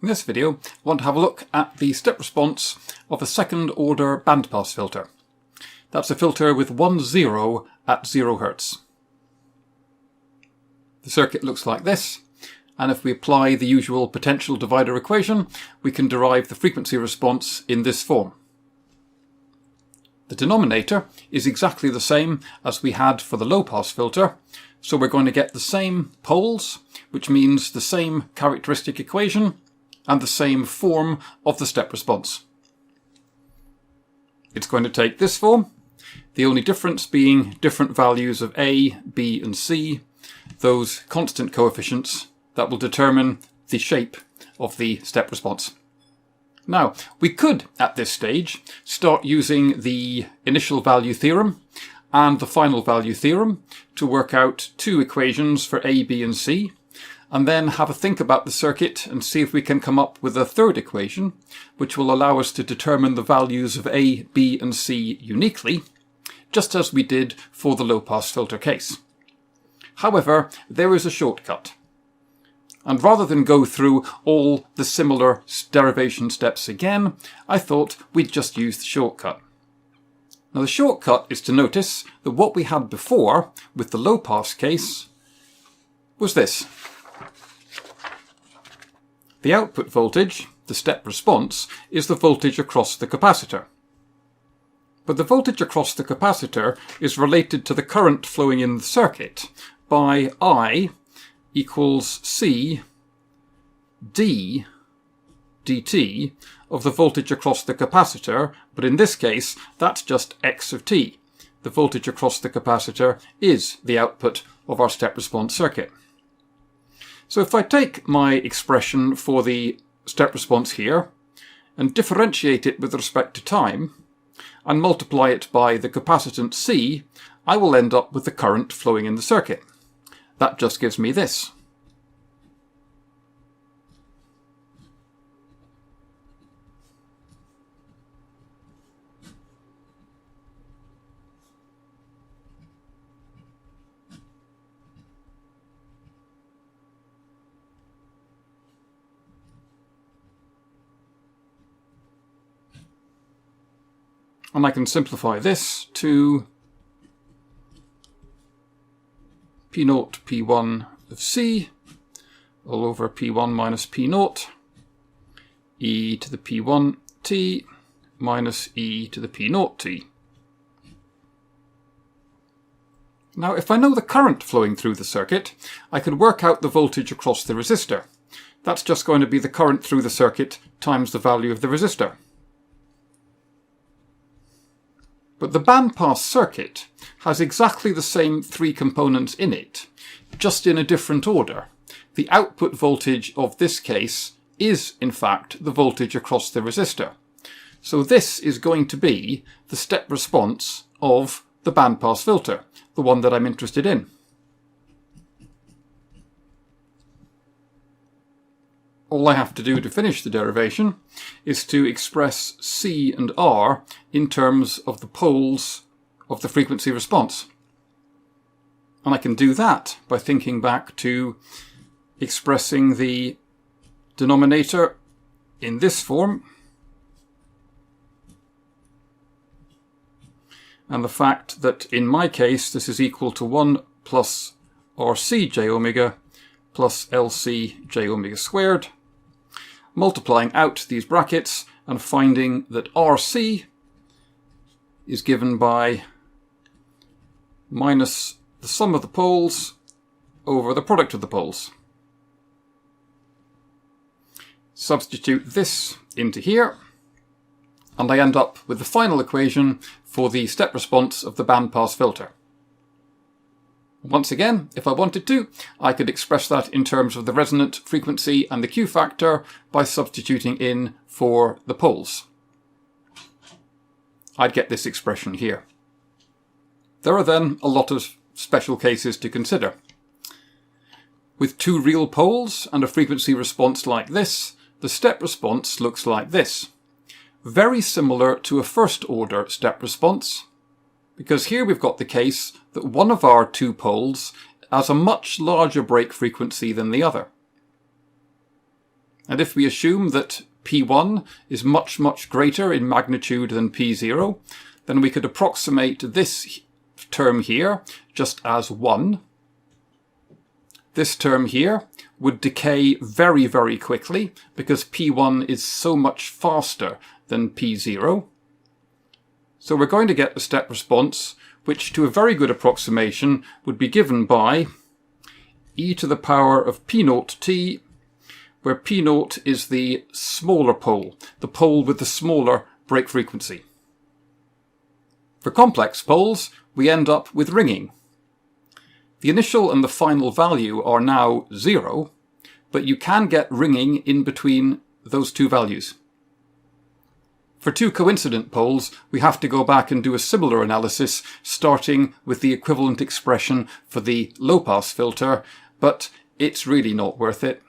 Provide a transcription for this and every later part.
In this video, I want to have a look at the step response of a second order bandpass filter. That's a filter with 1 0 at 0 Hz. The circuit looks like this, and if we apply the usual potential divider equation, we can derive the frequency response in this form. The denominator is exactly the same as we had for the low pass filter, so we're going to get the same poles, which means the same characteristic equation and the same form of the step response. It's going to take this form, the only difference being different values of A, B and C, those constant coefficients that will determine the shape of the step response. Now, we could, at this stage, start using the initial value theorem and the final value theorem to work out two equations for A, B and C, and then have a think about the circuit and see if we can come up with a third equation, which will allow us to determine the values of A, B and C uniquely, just as we did for the low-pass filter case. However, there is a shortcut. And rather than go through all the similar derivation steps again, I thought we'd just use the shortcut. Now the shortcut is to notice that what we had before with the low-pass case was this. The output voltage, the step response, is the voltage across the capacitor. But the voltage across the capacitor is related to the current flowing in the circuit by I equals C d dt of the voltage across the capacitor, but in this case that's just x of t. The voltage across the capacitor is the output of our step response circuit. So if I take my expression for the step response here and differentiate it with respect to time and multiply it by the capacitance C, I will end up with the current flowing in the circuit. That just gives me this. And I can simplify this to P0 P1 of C all over P1 minus P0 e to the P1 t minus e to the P0 t. Now if I know the current flowing through the circuit, I could work out the voltage across the resistor. That's just going to be the current through the circuit times the value of the resistor. But the bandpass circuit has exactly the same three components in it, just in a different order. The output voltage of this case is, in fact, the voltage across the resistor. So this is going to be the step response of the bandpass filter, the one that I'm interested in. All I have to do to finish the derivation is to express C and R in terms of the poles of the frequency response. And I can do that by thinking back to expressing the denominator in this form and the fact that in my case this is equal to 1 plus RC j omega plus LC j omega squared, multiplying out these brackets and finding that RC is given by minus the sum of the poles over the product of the poles. Substitute this into here, and I end up with the final equation for the step response of the bandpass filter. Once again, if I wanted to, I could express that in terms of the resonant frequency and the Q factor by substituting in for the poles. I'd get this expression here. There are then a lot of special cases to consider. With two real poles and a frequency response like this, the step response looks like this. Very similar to a first order step response, because here we've got the case that one of our two poles has a much larger break frequency than the other. And if we assume that P1 is much, much greater in magnitude than P0, then we could approximate this term here just as 1. This term here would decay very, very quickly because P1 is so much faster than P0. So we're going to get a step response which, to a very good approximation, would be given by e to the power of P0t, where P0 is the smaller pole, the pole with the smaller break frequency. For complex poles, we end up with ringing. The initial and the final value are now 0, but you can get ringing in between those two values. For two coincident poles, we have to go back and do a similar analysis, starting with the equivalent expression for the low-pass filter, but it's really not worth it.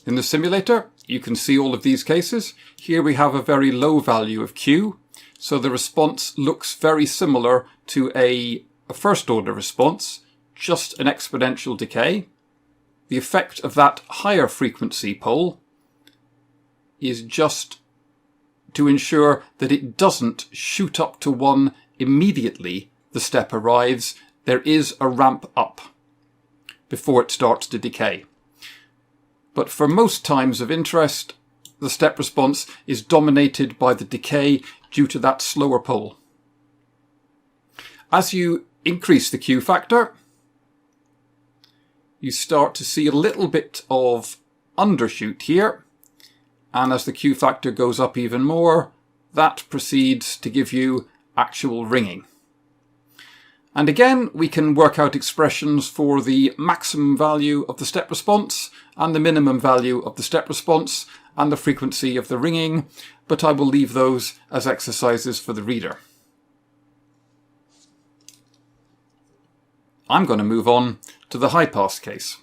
In the simulator, you can see all of these cases. Here we have a very low value of Q, so the response looks very similar to a first-order response, just an exponential decay. The effect of that higher frequency pole is just to ensure that it doesn't shoot up to 1 immediately the step arrives. There is a ramp up before it starts to decay. But for most times of interest, the step response is dominated by the decay due to that slower pole. As you increase the Q factor, you start to see a little bit of undershoot here. And as the Q factor goes up even more, that proceeds to give you actual ringing. And again, we can work out expressions for the maximum value of the step response and the minimum value of the step response and the frequency of the ringing, but I will leave those as exercises for the reader. I'm going to move on to the high pass case.